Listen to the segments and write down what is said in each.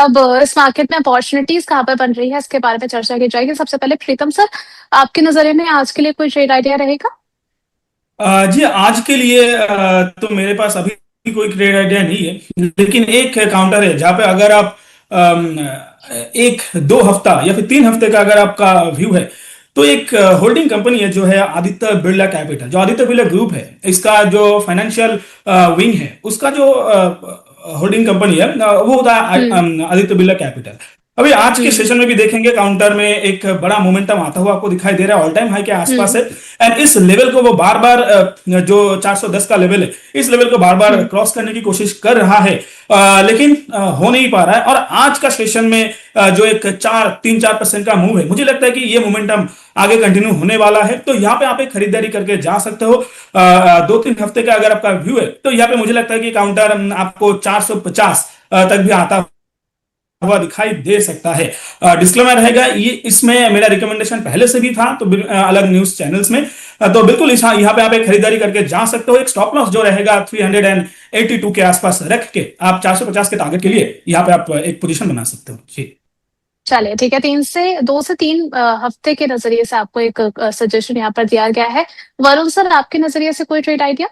अब इस मार्केट में अपॉर्चुनिटीज कहाँ पर बन रही है, इसके बारे में चर्चा की जाएगी। सबसे पहले प्रीतम सर, आपके नजरिए में आज के लिए कोई ट्रेड आइडिया रहेगा? जी आज के लिए तो मेरे पास अभी कोई क्रेडिट आइडिया नहीं है, लेकिन एक काउंटर है जहां पे अगर आप एक दो हफ्ता या फिर 3 हफ्ते का अगर आपका व्यू है, तो एक होल्डिंग कंपनी है जो है आदित्य बिरला कैपिटल। जो आदित्य बिरला ग्रुप है, इसका जो फाइनेंशियल विंग है, उसका जो होल्डिंग कंपनी है वो होता है हम्म। आदित्य बिरला कैपिटल। अभी आज के हम्म। सेशन में भी देखेंगे काउंटर में एक बड़ा मोमेंटम आता हुआ आपको दिखाई दे रहा है, ऑल टाइम हाई के आसपास हम्म। है। एंड इस लेवल को वो बार बार जो 410 का लेवल है, इस लेवल को बार बार हम्म। क्रॉस करने की कोशिश कर रहा है, लेकिन हो नहीं पा रहा है। और आज का सेशन में जो एक 3-4% का मूव है, मुझे लगता है कि ये मोमेंटम आगे कंटिन्यू होने वाला है। तो यहाँ पे आप एक खरीदारी करके जा सकते हो। 2-3 हफ्ते का अगर आपका व्यू है, तो यहाँ पे मुझे लगता है कि काउंटर आपको 450 तक भी आता हुआ दिखाई दे सकता है। डिस्क्लेमर रहेगा ये, इसमें मेरा रिकमेंडेशन पहले से भी था, तो अलग न्यूज चैनल्स में। तो बिल्कुल यहाँ पे आप एक खरीदारी करके जा सकते हो। एक स्टॉप लॉस जो रहेगा 382 के आसपास रख के आप 450 के टारगेट के लिए यहाँ पे आप एक पोजीशन बना सकते हो जी। चलिए ठीक है, 2 से 3 हफ्ते के नजरिए से आपको एक सजेशन यहाँ पर दिया गया है। वरुण सर, आपके नजरिए से कोई ट्रेड आइडिया?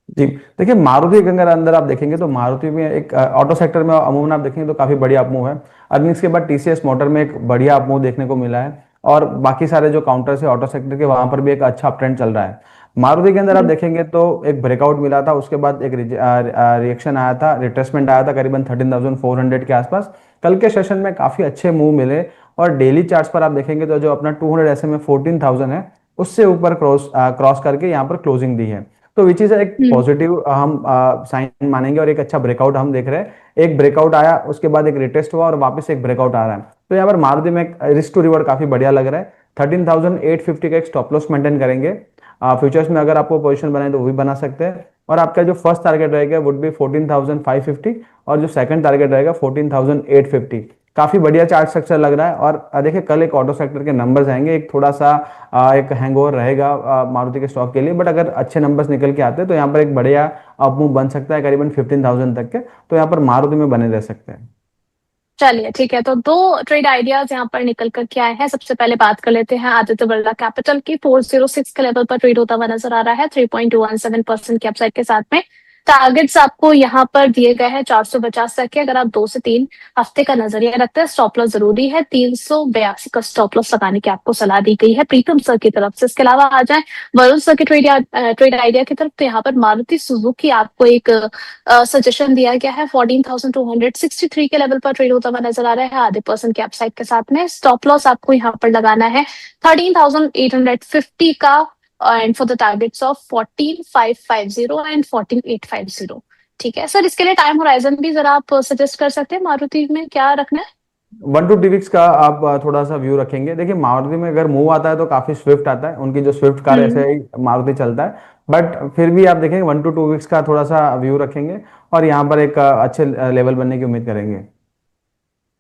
जी, देखिए मारुति के अगर अंदर आप देखेंगे तो मारुति में एक ऑटो सेक्टर में अमूमन आप देखेंगे तो काफी बढ़िया अपमूव है। अर्निंग्स के बाद टीसीएस मोटर में एक बढ़िया अपमूव देखने को मिला है, और बाकी सारे जो काउंटर्स है ऑटो सेक्टर के, वहां पर भी एक अच्छा ट्रेंड चल रहा है। मारुति के अंदर आप हम्म। देखेंगे तो एक ब्रेकआउट मिला था, उसके बाद एक रिएक्शन आया था, रिट्रेसमेंट आया था करीबन 13,400 के आसपास। कल के सेशन में काफी अच्छे मूव मिले, और डेली चार्ट्स पर आप देखेंगे तो जो अपना 200 SMA 14,000 है, उससे ऊपर क्रॉस करके यहाँ पर क्लोजिंग दी है। तो विच इज एक हम्म। पॉजिटिव हम साइन मानेंगे, और एक अच्छा ब्रेकआउट हम देख रहे हैं। एक ब्रेकआउट आया, उसके बाद एक रिटेस्ट हुआ, और वापस एक ब्रेकआउट आ रहा है। तो यहाँ पर मारुति में रिस्क टू रिवॉर्ड काफी बढ़िया लग रहा है। 13,850 का एक स्टॉप लॉस मेंटेन करेंगे। फ्यूचर्स में अगर आपको पोजीशन बनाए तो वो भी बना सकते हैं। और आपका जो फर्स्ट टारगेट रहेगा वुड बी 14,550, और जो सेकंड टारगेट रहेगा 14,850। काफी बढ़िया चार्ट स्ट्रक्चर लग रहा है। और देखिए कल एक ऑटो सेक्टर के नंबर्स आएंगे, एक थोड़ा सा एक हैंगओवर रहेगा मारुति के स्टॉक के लिए, बट अगर अच्छे नंबर्स निकल के आते हैं तो यहाँ पर एक बढ़िया अपमूव बन सकता है करीबन 15,000 तक के। तो यहाँ पर मारुति में बने रह सकते हैं। चलिए ठीक है, तो 2 ट्रेड आइडियाज यहाँ पर निकल कर के आए हैं। सबसे पहले बात कर लेते हैं आदित्य बिरला कैपिटल की। 406 के लेवल पर ट्रेड होता हुआ नजर आ रहा है, 3.217% के अपसाइड के साथ में। टारगेट्स आपको यहाँ पर दिए गए हैं 450 तक के। अगर आप 2 से 3 हफ्ते का नजरिया रखते हैं, स्टॉप लॉस जरूरी है। 382 का स्टॉप लॉस लगाने की आपको सलाह दी गई है प्रीतम सर की तरफ से। इसके अलावा आ जाए वरुण सर के ट्रेड आइडिया की तरफ, तो यहाँ पर मारुति सुजुकी आपको एक सजेशन दिया गया है। 14,263 के लेवल पर ट्रेड होता हुआ नजर आ रहा है, आधे % के अपसाइड के साथ में। स्टॉप लॉस आपको यहाँ पर लगाना है 13,850 का, and for the targets of 14,550 and 14,850। ठीक है सर, इसके लिए टाइम होराइजन भी जरा आप सजेस्ट कर सकते हैं, मारुति में क्या रखना है? 1 to 2 वीक्स का आप थोड़ा सा व्यू रखेंगे। देखिए मारुति में अगर मूव आता है तो काफी स्विफ्ट आता है, उनकी जो स्विफ्ट कार हम्म। ऐसे ही मारुति चलता है। बट फिर भी आप देखेंगे 1 to 2 वीक्स का थोड़ा सा व्यू रखेंगे, और यहाँ पर एक अच्छे लेवल बनने की उम्मीद करेंगे।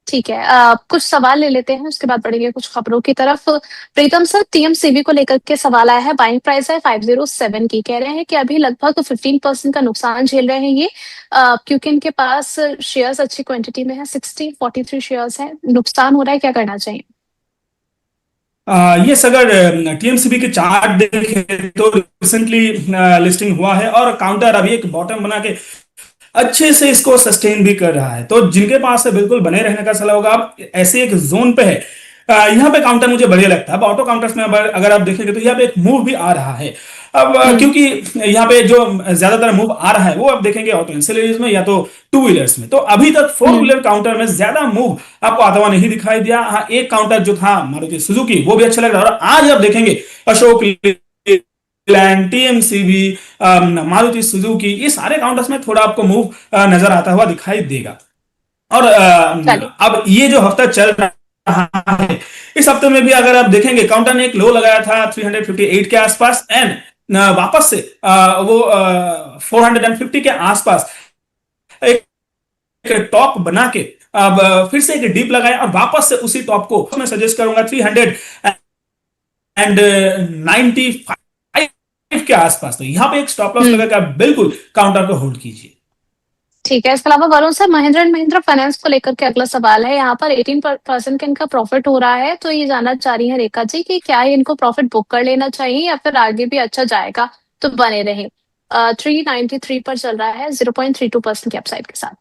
ठीक है, कुछ सवाल ले लेते हैं, उसके बाद बढ़ेंगे कुछ खबरों की तरफ। प्रीतम सर, टीएमसीबी को लेकर के सवाल आया है। बाइंग प्राइस है 507 की। कह रहे हैं कि अभी लगभग 15% का नुकसान झेल रहे हैं ये, क्योंकि इनके पास शेयर्स अच्छी क्वांटिटी में है। 43 शेयर्स है, नुकसान हो रहा है, क्या करना चाहिए? ये अगर टीएमसीबी के चार्ट देखें तो रिसेंटली लिस्टिंग हुआ है, और काउंटर अभी एक बॉटम बना के अच्छे से इसको सस्टेन भी कर रहा है। तो जिनके पास है बिल्कुल बने रहने का सलाह होगा। आप ऐसे एक जोन पे है, यहाँ पे काउंटर मुझे बढ़िया लगता है। अब ऑटो काउंटर्स में अगर आप देखेंगे तो यहाँ पे एक मूव भी आ रहा है। अब हम्म। क्योंकि यहाँ पे जो ज्यादातर मूव आ रहा है वो आप देखेंगे ऑटो एंसिलरीज में या तो टू व्हीलर्स में। तो अभी तक फोर हम्म। व्हीलर काउंटर में ज्यादा मूव आपको आता हुआ नहीं दिखाई दिया। हाँ, एक काउंटर जो था मारुति सुजुकी वो भी अच्छा लग रहा है। और आज आप देखेंगे अशोक लैंड, टीएमसीबी, मारुति सुजुकी, ये सारे काउंटर्स में थोड़ा आपको मूव नजर आता हुआ दिखाई देगा। और चलिए। अब ये जो हफ्ता चल रहा है, इस हफ्ते में भी अगर आप देखेंगे काउंटर ने एक लो लगाया था 358 के आसपास, एंड वापस से वो 450 के आसपास एक टॉप बना के अब फिर से एक डीप लगाया, और वापस से उसी टॉप को मैं सजेस्ट करूंगा 395 के आसपास। तो यहां पे एक स्टॉप लॉस हम्म। लगा के आप बिल्कुल काउंटर को होल्ड कीजिए। ठीक है, इसके अलावा Varun sir, Mahindra and Mahindra finance को लेकर के अगला सवाल है। यहाँ पर 18% का इनका प्रॉफिट हो रहा है, तो ये जानना चाह रही है रेखा जी कि क्या इनको प्रॉफिट बुक कर लेना चाहिए या फिर आगे भी अच्छा जाएगा तो बने रहे। 393 पर चल रहा है, 0.32% की अपसाइड के साथ।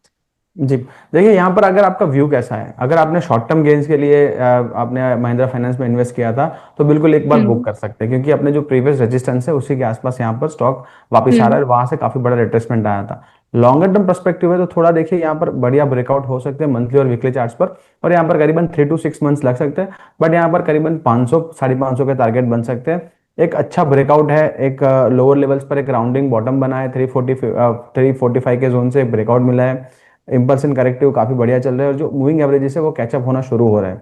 जी, देखिए यहाँ पर अगर आपका व्यू कैसा है, अगर आपने शॉर्ट टर्म गेन्स के लिए आपने महिंद्रा फाइनेंस में इन्वेस्ट किया था तो बिल्कुल एक बार बुक कर सकते हैं, क्योंकि अपने जो प्रीवियस रेजिस्टेंस है उसी के आसपास यहाँ पर स्टॉक वापस आ रहा है, वहां से काफी बड़ा रिट्रेसमेंट आया था। लॉन्गर टर्म पर्सपेक्टिव है तो थोड़ा देखिए यहाँ पर बढ़िया ब्रेकआउट हो सकते हैं मंथली और वीकली चार्ट्स पर, और यहाँ पर करीबन 3 to 6 मंथ्स लग सकते हैं, बट यहाँ पर करीबन 500 550 के टारगेट बन सकते हैं। एक अच्छा ब्रेकआउट है, एक लोअर लेवल्स पर एक राउंडिंग बॉटम बना है, 345 के जोन से एक ब्रेकआउट मिला है। इम्पल्स एंड करेक्टिव काफी बढ़िया चल रहे हैं, और जो मूविंग एवरेजेस है वो कैचअप होना शुरू हो रहा है।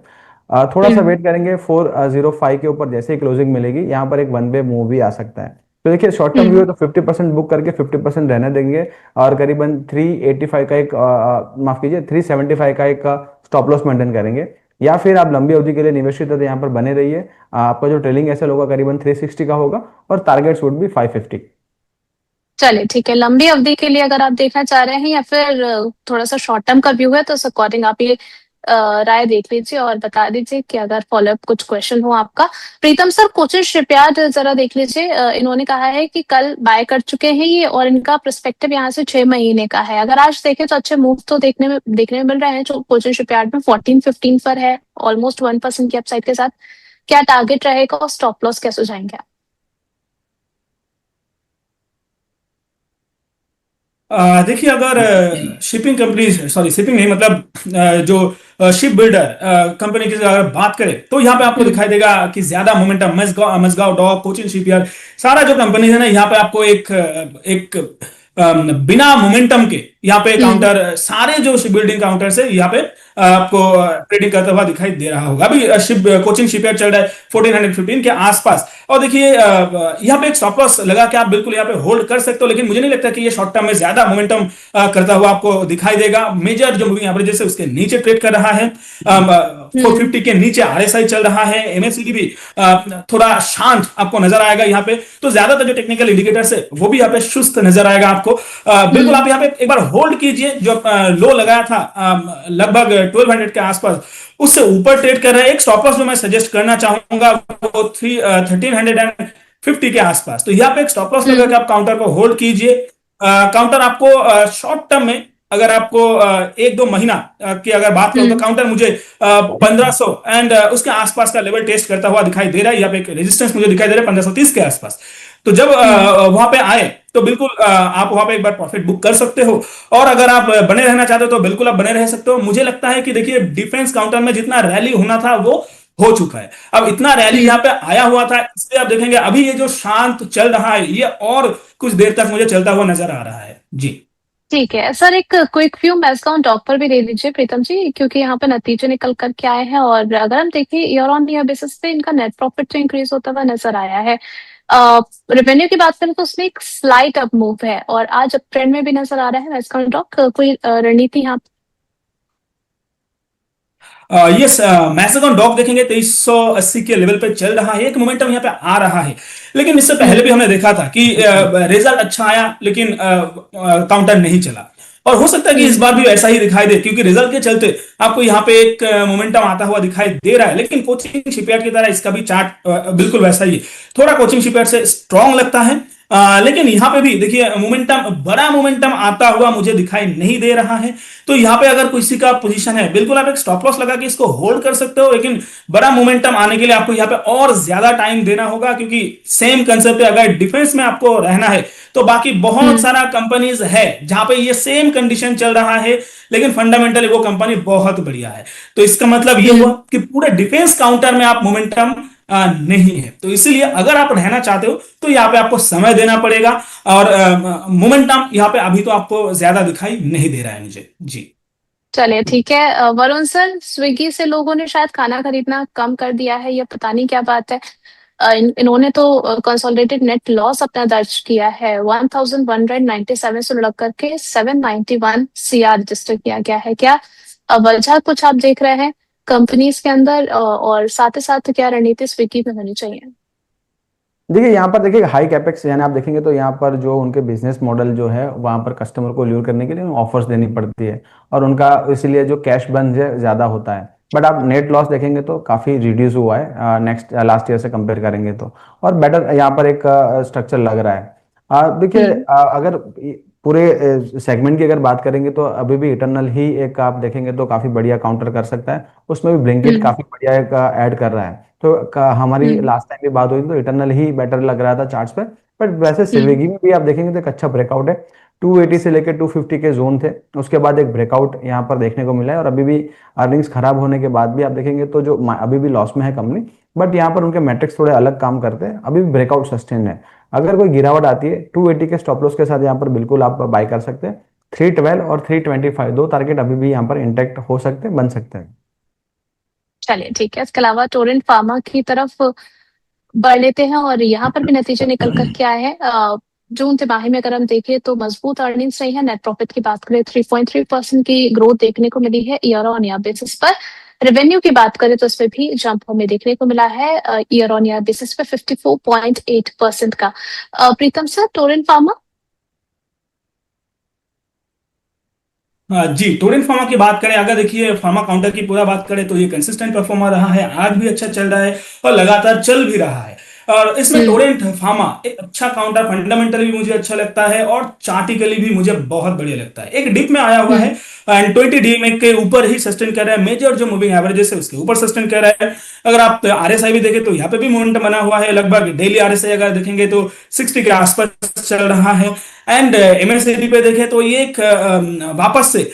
थोड़ा सा वेट करेंगे, 405 के ऊपर जैसे ही क्लोजिंग मिलेगी यहाँ पर एक वन वे मूव भी आ सकता है। तो देखिए शॉर्ट टर्म व्यू है तो 50% बुक करके 50% रहने देंगे, और करीबन 385 का एक माफ कीजिए 375 का एक स्टॉप लॉस मेंटेन करेंगे, या फिर आप लंबी अवधि के लिए निवेशित है तो यहाँ पर बने रहिए। आपका जो ट्रेलिंग एसएल होगा करीबन 360 का होगा, और टारगेट्स वुड भी 550। चलिए ठीक है, लंबी अवधि के लिए अगर आप देखना चाह रहे हैं या फिर थोड़ा सा शॉर्ट टर्म का व्यू है तो उस अकॉर्डिंग आप ये राय देख लीजिए और बता दीजिए कि अगर फॉलोअप कुछ क्वेश्चन हो आपका। प्रीतम सर, कोचिन शिपयार्ड जरा देख लीजिए, इन्होंने कहा है कि कल बाय कर चुके हैं ये, और इनका पर्सपेक्टिव यहाँ से 6 महीने का है। अगर आज देखें तो अच्छे मूव तो देखने में मिल रहे हैं। जो कोचिन शिपयार्ड में 14-15 पर है, ऑलमोस्ट 1% की अपसाइड के साथ। क्या टारगेट रहेगा और स्टॉप लॉस कैसे जाएंगे आप? देखिए, अगर शिपिंग कंपनीज, सॉरी शिपिंग नहीं, मतलब जो शिप बिल्डर कंपनी की अगर बात करें तो यहाँ पे आपको दिखाई देगा कि ज्यादा momentum Mazagaon dock, Cochin shipyard, सारा जो कंपनीज है ना, यहाँ पे आपको एक बिना मोमेंटम के यहाँ पे काउंटर, सारे जो शिप बिल्डिंग काउंटर से यहाँ पे आपको ट्रेडिंग करता हुआ दिखाई दे रहा होगा। अभी कोचिन शिपयार्ड चल रहा है 1415 के आसपास, और देखिए यहाँ पे एक स्टॉप लॉस लगा के आप बिल्कुल यहाँ पे होल्ड कर सकते हो, लेकिन मुझे नहीं लगता कि ये शॉर्ट टर्म में ज्यादा मोमेंटम करता हुआ आपको दिखाई देगा। मेजर जो मूविंग एवरेजेस है उसके नीचे ट्रेड कर रहा है, 450 के नीचे आरएसआई चल रहा है, एमएसीडी भी थोड़ा शांत आपको नजर आएगा यहाँ पे। तो ज्यादातर जो टेक्निकल इंडिकेटर्स है वो भी यहाँ पे सुस्त नजर आएगा आपको। बिल्कुल आप यहाँ पे एक बार होल्ड कीजिए। जो लो लगाया था लगभग 1200 के आसपास, उससे ऊपर ट्रेड कर रहा है। एक स्टॉप लॉस जो मैं सजेस्ट करना चाहूंगा वो 1350 के आसपास, तो यहाँ पे एक स्टॉप लॉस लगा के आप काउंटर को होल्ड कीजिए। काउंटर आपको शॉर्ट टर्म में अगर आपको 1-2 महीना की अगर बात करूं तो काउंटर मुझे 1500 एंड उसके आसपास का लेवल टेस्ट करता हुआ दिखाई दे रहा है। यहाँ पे एक रेजिस्टेंस मुझे दिखाई दे रहा है 1530 के आसपास। तो जब वहां पे आए तो बिल्कुल आप वहां पे एक बार प्रॉफिट बुक कर सकते हो, और अगर आप बने रहना चाहते हो तो बिल्कुल आप बने रह सकते हो। मुझे लगता है कि देखिए डिफेंस काउंटर में जितना रैली होना था वो हो चुका है। अब इतना रैली यहाँ पे आया हुआ था, इसलिए आप देखेंगे अभी ये जो शांत चल रहा है ये और कुछ देर तक मुझे चलता हुआ नजर आ रहा है जी। ठीक है सर, एक क्विक व्यू मैसकाउंट टॉप पर भी दे दीजिए प्रीतम जी, क्योंकि यहाँ पे नतीजे निकल कर के आए हैं, और अगर हम देखें ईयर ऑन ईयर बेसिस पे इनका नेट प्रॉफिट तो इंक्रीज होता हुआ नजर आया है। रेवेन्यू की बात करें तो उसमें एक स्लाइट अप मूव है, और आज अप ट्रेंड में भी नजर आ रहा है मैसकाउंट टॉप। कोई रणनीति यहाँ? यस, मैसेगॉन डॉक देखेंगे 2380 के लेवल पे चल रहा है, एक मोमेंटम यहाँ पे आ रहा है। लेकिन इससे पहले भी हमने देखा था कि रिजल्ट अच्छा आया लेकिन काउंटर नहीं चला, और हो सकता है कि इस बार भी ऐसा ही दिखाई दे, क्योंकि रिजल्ट के चलते आपको यहाँ पे एक मोमेंटम आता हुआ दिखाई दे रहा है। लेकिन कोचिंग शिपयार्ड की तरह इसका भी चार्ट बिल्कुल वैसा ही, थोड़ा कोचिंग शिपयार्ड से स्ट्रॉन्ग लगता है। लेकिन यहाँ पे भी देखिए मोमेंटम, बड़ा मोमेंटम आता हुआ मुझे दिखाई नहीं दे रहा है। तो यहाँ पे अगर किसी का पोजीशन है बिल्कुल आप एक स्टॉप लॉस लगा के इसको होल्ड कर सकते हो, लेकिन बड़ा मोमेंटम आने के लिए आपको यहाँ पे और ज्यादा टाइम देना होगा, क्योंकि सेम कंसेप्ट है, अगर डिफेंस में आपको रहना है तो बाकी बहुत सारा कंपनीज है जहां पे ये सेम कंडीशन चल रहा है, लेकिन फंडामेंटली वो कंपनी बहुत बढ़िया है। तो इसका मतलब ये हुआ कि पूरे डिफेंस काउंटर में आप मोमेंटम नहीं है। तो इसीलिए अगर आप रहना चाहते हो तो यहाँ पे आपको समय देना पड़ेगा, और मोमेंटम यहाँ पे अभी तो आपको ज्यादा दिखाई नहीं दे रहा है मुझे जी। चलिए ठीक है वरुण सर, स्विगी से लोगों ने शायद खाना खरीदना कम कर दिया है, या पता नहीं क्या बात है। इन्होंने तो कंसोलिडेटेड नेट लॉस अपना दर्ज किया है, 1197 से लग करके 791 CR रजिस्टर किया गया है। क्या वजह कुछ आप देख रहे हैं कंपनीज के अंदर, और साथ ही साथ क्या रणनीति स्विगी में होनी चाहिए? देखिए यहाँ पर देखिए हाई कैपेक्स, यानी आप देखेंगे तो यहाँ पर जो उनके बिजनेस मॉडल जो है वहाँ पर कस्टमर को ल्यूर करने के लिए ऑफर्स देनी पड़ती है, और उनका इसलिए जो कैश बर्न है ज़्यादा होता है। बट आप नेट लॉस देखेंगे तो काफ़ी रिड्यूस हुआ है नेक्स्ट लास्ट ईयर से कंपेयर करेंगे तो, और बेटर यहाँ पर एक स्ट्रक्चर लग रहा है। देखिए हम्म। अगर पूरे सेगमेंट की अगर बात करेंगे तो अभी भी इटरनल ही एक आप देखेंगे तो काफ़ी बढ़िया काउंटर कर सकता है, उसमें भी ब्लिंकिट हम्म। काफ़ी बढ़िया एक ऐड कर रहा है। तो हमारी हम्म। लास्ट टाइम भी बात हुई थी तो इटरनल ही बेटर लग रहा था चार्ट्स पे। बट वैसे हम्म। स्विगी में भी आप देखेंगे तो एक अच्छा ब्रेकआउट है, 280 से लेकर 250 के जोन थे, उसके बाद एक ब्रेकआउट यहाँ पर देखने को मिला है। और अभी भी अर्निंग्स खराब होने के बाद भी आप देखेंगे तो जो अभी भी लॉस में है कंपनी, बट यहाँ पर उनके मैट्रिक्स थोड़े अलग काम करते हैं, अभी भी ब्रेकआउट सस्टेन है। अगर कोई गिरावट आती है 280 के स्टॉप लॉस के साथ यहाँ पर बिल्कुल आप बाय कर सकते हैं। 312 और 325 दो टारगेट अभी भी यहाँ पर इंटैक्ट हो सकते हैं, बन सकते हैं। चलिए ठीक है, इसके अलावा टोरेंट फार्मा की तरफ बढ़ लेते हैं और यहाँ पर भी नतीजे निकल कर के आए हैं। जून तिमाही में अगर हम देखें तो मजबूत अर्निंग्स रही है। नेट प्रॉफिट की बात करें 3.3% की ग्रोथ देखने को मिली है ईयर ऑन ईयर बेसिस पर। रेवेन्यू की बात करें तो इसमें भी जंप हमें देखने को मिला है ईयर ऑन ईयर बेसिस पे 54.8% का। प्रीतम सर, टोरेंट फार्मा। हाँ जी, टोरेंट फार्मा की बात करें, अगर देखिए फार्मा काउंटर की पूरा बात करें तो ये कंसिस्टेंट परफॉर्मर रहा है, आज भी अच्छा चल रहा है और लगातार चल भी रहा है। और इसमें हम्म। टोरेंट फार्मा एक अच्छा काउंटर, फंडामेंटली भी मुझे अच्छा लगता है और चार्टिकली भी मुझे बहुत बढ़िया लगता है। एक डिप में आया हुआ है हम्म। एंड 20 डी में के ऊपर ही सस्टेन कर रहा है, मेजर जो मूविंग एवरेजेस है उसके ऊपर सस्टेन कर रहा है। अगर आप आरएसआई भी देखें तो यहाँ पे भी मोमेंटम बना हुआ है, लगभग डेली आरएसआई अगर देखेंगे तो 60 के आसपास चल रहा है। एंड एमएसआईपी पे देखें तो ये एक वापस से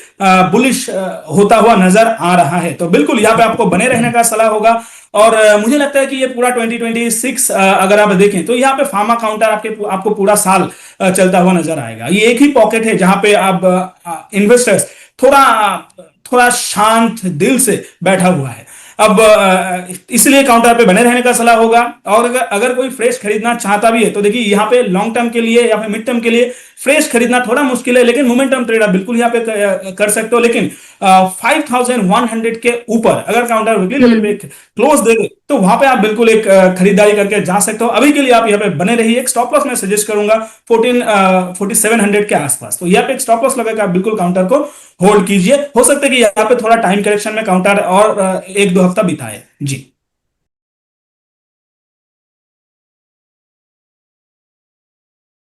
बुलिश होता हुआ नजर आ रहा है। तो बिल्कुल यहाँ पे आपको बने रहने का सलाह होगा। और मुझे लगता है कि ये पूरा 2026 अगर आप देखें तो यहाँ पे फार्मा काउंटर आपको पूरा साल चलता हुआ नजर आएगा। ये एक ही पॉकेट है जहां पे आप इन्वेस्टर्स थोड़ा थोड़ा शांत दिल से बैठा हुआ है। अब इसलिए काउंटर पे बने रहने का सलाह होगा। और अगर कोई फ्रेश खरीदना चाहता भी है तो देखिए यहाँ पे लॉन्ग टर्म के लिए या फिर मिड टर्म के लिए फ्रेश खरीदना थोड़ा मुश्किल है, लेकिन मोमेंटम ट्रेड आप बिल्कुल यहाँ पे कर सकते हो। लेकिन 5100 के ऊपर अगर काउंटर वीकली लेवल पे क्लोज दे दे तो वहां पे आप बिल्कुल एक खरीदारी करके जा सकते हो। अभी के लिए आप यहाँ पे बने रहिए। एक स्टॉप लॉस मैं सजेस्ट करूंगा 4700 के आसपास, तो यहाँ पे एक स्टॉप लॉस लगाकर आप बिल्कुल काउंटर को होल्ड कीजिए। हो सकता है कि यहाँ पे थोड़ा टाइम करेक्शन में काउंटर और 1-2 हफ्ता बिताए। जी।